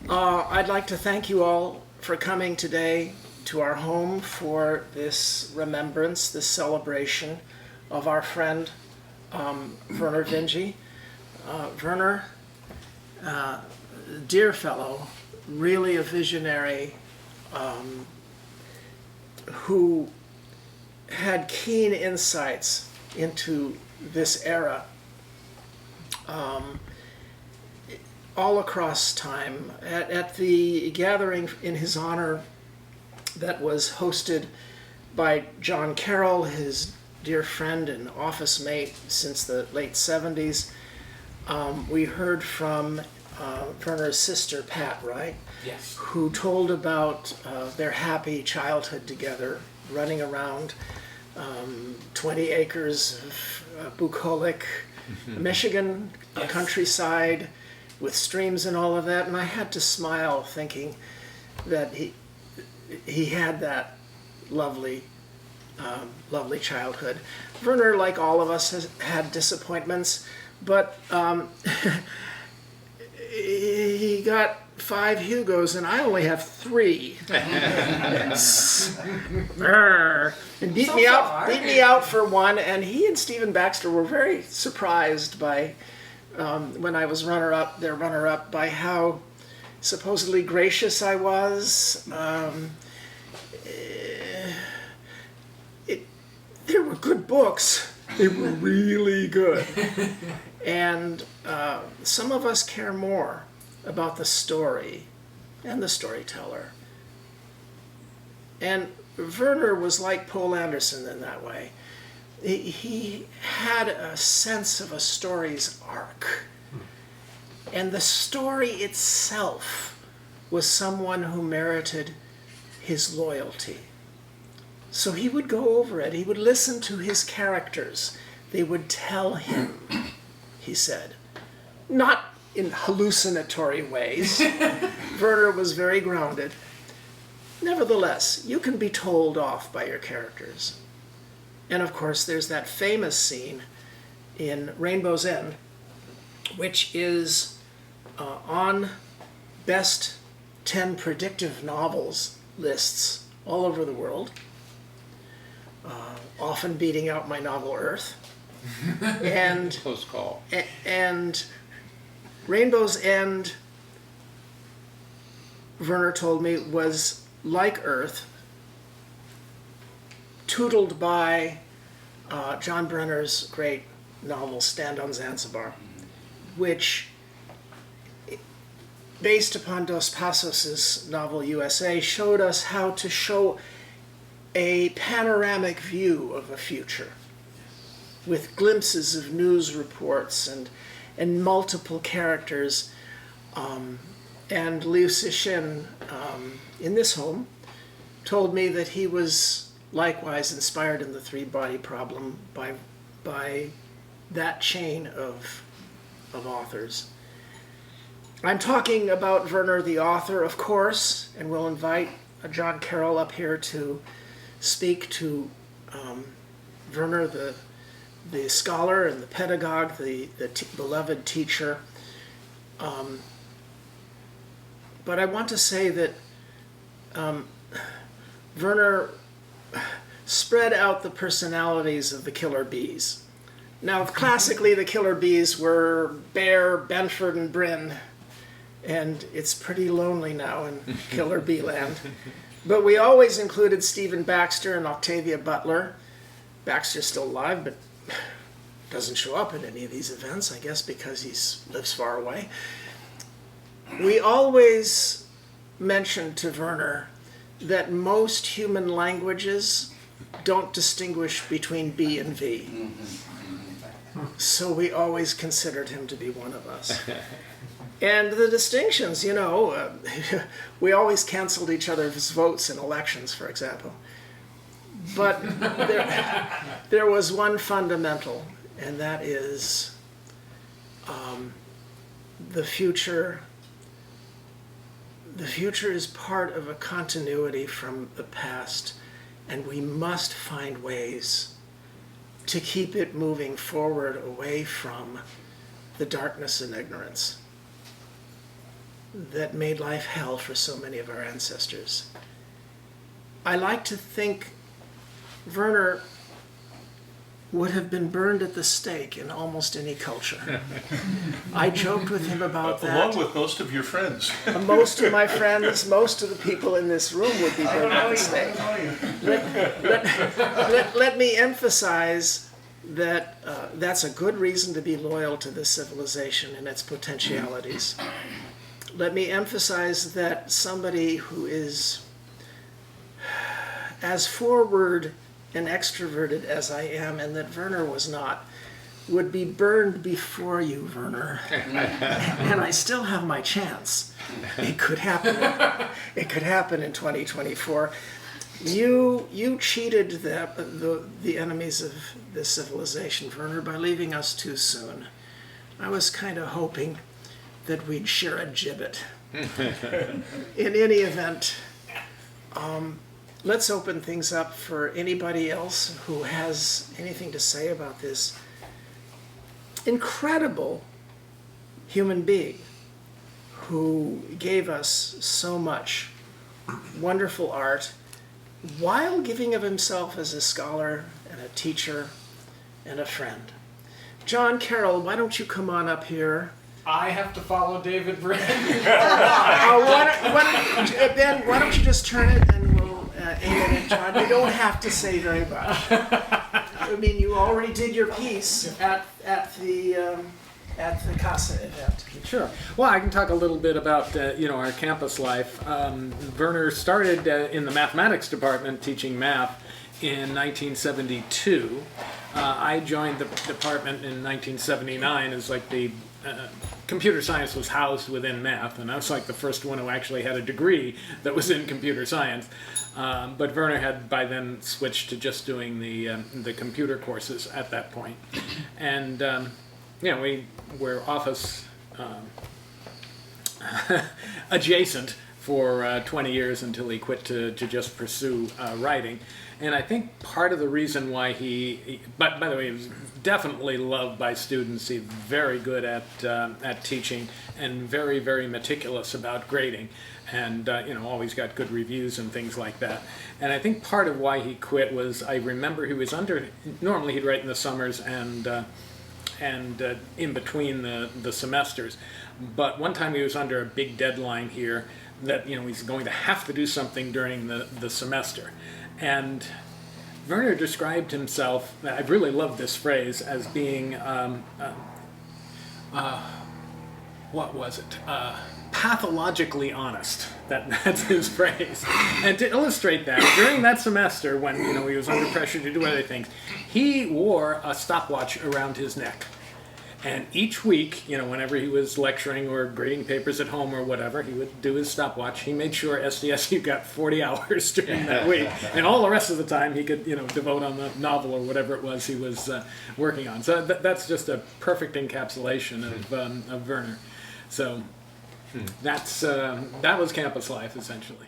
I'd like to thank you all for coming today to our home for this remembrance, this celebration of our friend Vernor Vinge. Vernor, dear fellow, really a visionary who had keen insights into this era all across time. At the gathering in his honor that was hosted by John Carroll, his dear friend and office mate since the late 70s, we heard from Vernor's sister, Pat, right? Yes. Who told about their happy childhood together, running around 20 acres of bucolic Michigan Yes. countryside with streams and all of that. And I had to smile thinking that he had that lovely lovely childhood. Vernor, like all of us, has had disappointments, but he got 5 Hugos and I only have 3. And beat me out for one. And he and Stephen Baxter were very surprised by when I was their runner-up, by how supposedly gracious I was. There were good books. They were really good. And some of us care more about the story and the storyteller. And Vernor was like Poul Anderson in that way. He had a sense of a story's arc. And the story itself was someone who merited his loyalty. So he would go over it. He would listen to his characters. They would tell him, he said. Not in hallucinatory ways. Vernor was very grounded. Nevertheless, you can be told off by your characters. And of course, there's that famous scene in Rainbow's End, which is on best 10 predictive novels lists all over the world, often beating out my novel Earth. And close call. And Rainbow's End, Vernor told me, was like Earth, tootled by John Brenner's great novel Stand on Zanzibar, which, based upon Dos Passos' novel USA, showed us how to show a panoramic view of a future with glimpses of news reports and multiple characters. And Liu Cixin, in this home, told me that he was likewise inspired in The Three-Body Problem by that chain of authors. I'm talking about Vernor the author, of course, and we'll invite John Carroll up here to speak to Vernor the scholar and the pedagogue, the beloved teacher. But I want to say that Vernor spread out the personalities of the killer bees. Now, classically, the killer bees were Bear, Benford, and Brin, and it's pretty lonely now in killer bee land. But we always included Stephen Baxter and Octavia Butler. Baxter's still alive, but doesn't show up at any of these events, I guess because he lives far away. We always mentioned to Vernor that most human languages don't distinguish between B and V. So we always considered him to be one of us. And the distinctions, we always canceled each other's votes in elections, for example. But there was one fundamental, and that is the future. The future is part of a continuity from the past, and we must find ways to keep it moving forward away from the darkness and ignorance. that made life hell for so many of our ancestors. I like to think Vernor would have been burned at the stake in almost any culture. I joked with him about that. Along with most of your friends. Most of my friends, most of the people in this room would be burned at the stake. Let me emphasize that that's a good reason to be loyal to this civilization and its potentialities. Let me emphasize that somebody who is as forward and extroverted as I am, and that Vernor was not, would be burned before you, Vernor. And I still have my chance. It could happen. It could happen in 2024. You cheated the enemies of this civilization, Vernor, by leaving us too soon. I was kind of hoping that we'd share a gibbet. In any event, let's open things up for anybody else who has anything to say about this incredible human being who gave us so much wonderful art while giving of himself as a scholar and a teacher and a friend. John Carroll, why don't you come on up here? I have to follow David Brin. Ben, why don't you just turn it and we'll aim it at John. You don't have to say very much. I mean, you already did your piece at the CASA event. Sure. Well, I can talk a little bit about our campus life. Vernor started in the mathematics department teaching math in 1972. I joined the department in 1979 as like the computer science was housed within math, and I was like the first one who actually had a degree that was in computer science. But Vernor had by then switched to just doing the computer courses at that point. And we were office adjacent for 20 years until he quit to just pursue writing. And I think part of the reason why but by the way, he was definitely loved by students. He's very good at teaching and very, very meticulous about grading, and always got good reviews and things like that. And I think part of why he quit was, I remember he was normally he'd write in the summers and in between the semesters. But one time he was under a big deadline here that he's going to have to do something during the semester. And Vernor described himself, I really love this phrase, as being, what was it? Pathologically honest. That's his phrase. And to illustrate that, during that semester when he was under pressure to do other things, he wore a stopwatch around his neck. And each week, whenever he was lecturing or grading papers at home or whatever, he would do his stopwatch. He made sure SDSU got 40 hours during that week. And all the rest of the time he could, devote on the novel or whatever it was he was working on. So that's just a perfect encapsulation of Vernor. So that was campus life, essentially.